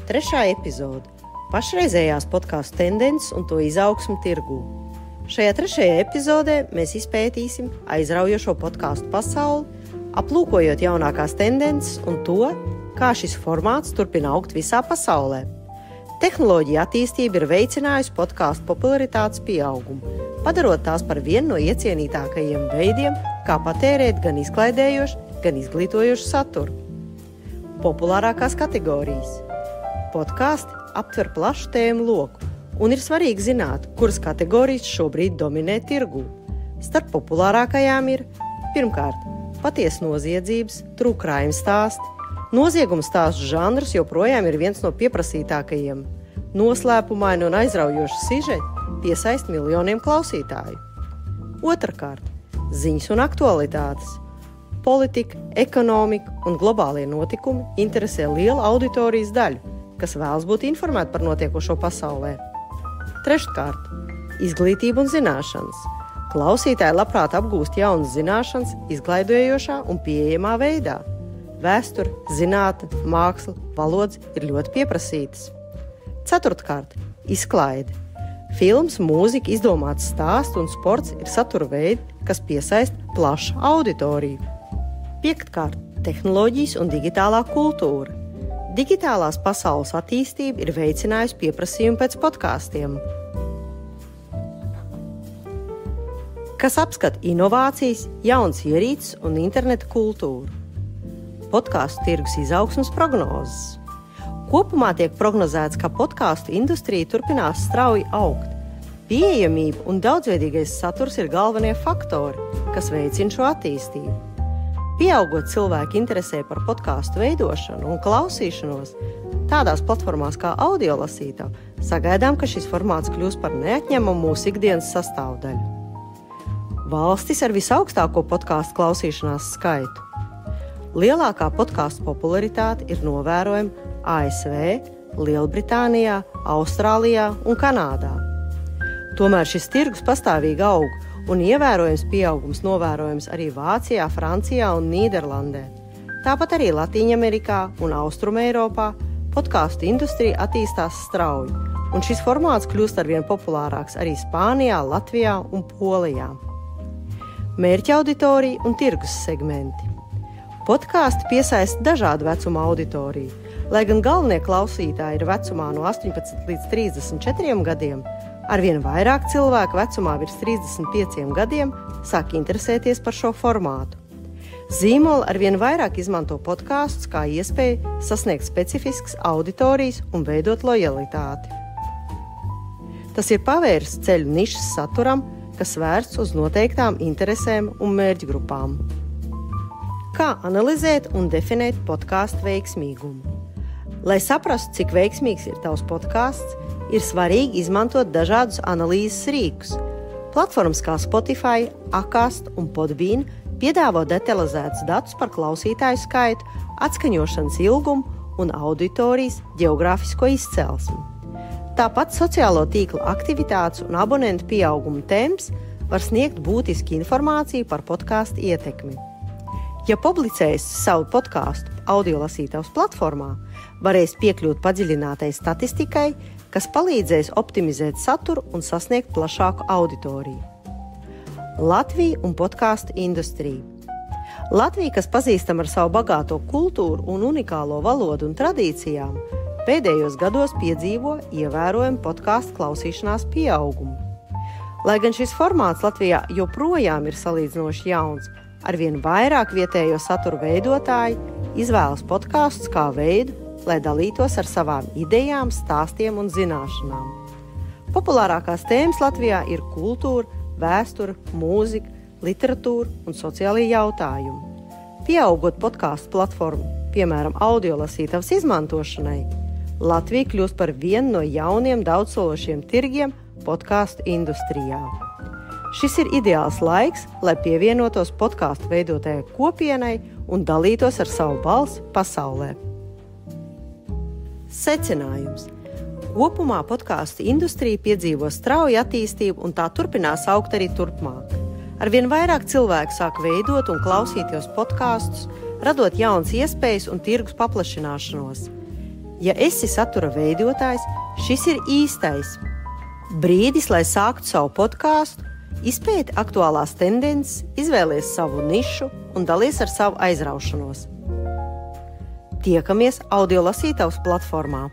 Trešā epizode – pašreizējās podkastu tendences un to izaugsmi tirgū. Šajā trešajā epizodē mēs izpētīsim aizraujošo podkastu pasauli, aplūkojot jaunākās tendences un to, kā šis formāts turpina augt visā pasaulē. Tehnoloģija attīstība ir veicinājusi podkastu popularitātes pieaugumu, padarot tās par vienu no iecienītākajiem veidiem, kā patērēt gan izklaidējošu, gan izglītojošu saturu. Populārākās kategorijas. Podkasti aptver plašu tēmu loku, un ir svarīgi zināt, kuras kategorijas šobrīd dominē tirgū. Starp populārākajām ir pirmkārt patiesa noziedzības, true crime stāsti. Nozieguma stāstu žanrs joprojām ir viens no pieprasītākajiem. Noslēpumaini un aizraujoši sižeti piesaista miljoniem klausītāju. Otrkārt, ziņas un aktualitātes. Politika, ekonomika un globālie notikumi interesē lielu auditorijas daļu, kas vēlas būt informēti par notiekošo pasaulē. Treškārt, izglītība un zināšanas. Klausītāji labprāt apgūst jaunas zināšanas izglaidojošā un pieejamā veidā. Vēsture, zinātne, māksla, valodas ir ļoti pieprasītas. Ceturtkārt, izklaide. Films, mūzika, izdomāts stāsts un sports ir satura veidi, kas piesaista plašu auditoriju. Piektkārt, tehnoloģijas un digitālā kultūra. Digitālās pasaules attīstība ir veicinājusi pieprasījumu pēc podkastiem, kas apskata inovācijas, jaunas ierīces un interneta kultūru. Podkastu tirgus izaugsmes prognozes. Kopumā tiek prognozēts, ka podkastu industrija turpinās strauji augt. Pieejamība un daudzveidīgais saturs ir galvenie faktori, kas veicina šo attīstību. Pieaugot cilvēku interesē par podkastu veidošanu un klausīšanos tādās platformās kā audiolasītava, sagaidām, ka šis formāts kļūs par neatņemamu mūsu ikdienas sastāvdaļu. Valstis ar visaugstāko podkastu klausīšanās skaitu. Lielākā podkastu popularitāte ir novērojama ASV, Lielbritānijā, Austrālijā un Kanādā. Tomēr šis tirgus pastāvīgi aug, un ievērojams pieaugums novērojams arī Vācijā, Francijā un Nīderlandē. Tāpat arī Latīņamerikā un Austrumeiropā podkastu industrija attīstās strauji, un šis formāts kļūst arvien populārāks arī Spānijā, Latvijā un Polijā. Mērķa auditorija un tirgus segmenti. Podkasti piesaista dažādu vecuma auditoriju. Lai gan galvenie klausītāji ir vecumā no 18 līdz 34 gadiem, arvien vairāk cilvēku vecumā virs 35 gadiem sāk interesēties par šo formātu. Zīmoli arvien vairāk izmanto podkastus kā iespēju sasniegt specifiskas auditorijas un veidot lojalitāti. Tas ir pavērs ceļu nišas saturam, kas vērsts uz noteiktām interesēm un mērķgrupām. Kā analizēt un definēt podkastu veiksmīgumu? Lai saprastu, cik veiksmīgs ir tavs podkasts, ir svarīgi izmantot dažādus analīzes rīkus. Platformas kā Spotify, Acast un Podbean piedāvā detalizētus datus par klausītāju skaitu, atskaņošanas ilgumu un auditorijas geogrāfisko izcelsmi. Tāpat sociālo tīklu aktivitātes un abonentu pieauguma temps var sniegt būtisku informāciju par podkastu ietekmi. Ja publicēs savu podkastu audiolasītavas platformā, varēs piekļūt padziļinātai statistikai, kas palīdzēs optimizēt saturu un sasniegt plašāku auditoriju. Latvija un podkastu industrija. Latvija, kas pazīstama ar savu bagāto kultūru un unikālo valodu un tradīcijām, pēdējos gados piedzīvo ievērojumu podkastu klausīšanās pieaugumu. Lai gan šis formāts Latvijā joprojām ir salīdzinoši jauns, arvien vairāk vietējo satura veidotāji izvēlas podkastus kā veidu, lai dalītos ar savām idejām, stāstiem un zināšanām. Populārākās tēmas Latvijā ir kultūra, vēsture, mūzika, literatūra un sociālie jautājumi. Pieaugot podkastu platformu, piemēram, audiolasītavas izmantošanai, Latvija kļūst par vienu no jauniem daudzsološiem tirgiem podkastu industrijā. Šis ir ideāls laiks, lai pievienotos podkastu veidotājai kopienai un dalītos ar savu balsi pasaulē. Secinājums. Kopumā podkastu industrija piedzīvo strauju attīstību un tā turpinās augt arī turpmāk. Arvien vairāk cilvēku sāk veidot un klausīties podkastus, radot jaunas iespējas un tirgus paplašināšanos. Ja esi satura veidotājs, šis ir īstais brīdis, lai sāktu savu podkāstu, izpēti aktuālās tendences, izvēlies savu nišu un dalies ar savu aizraušanos. Tiekamies audio lasītavas platformā.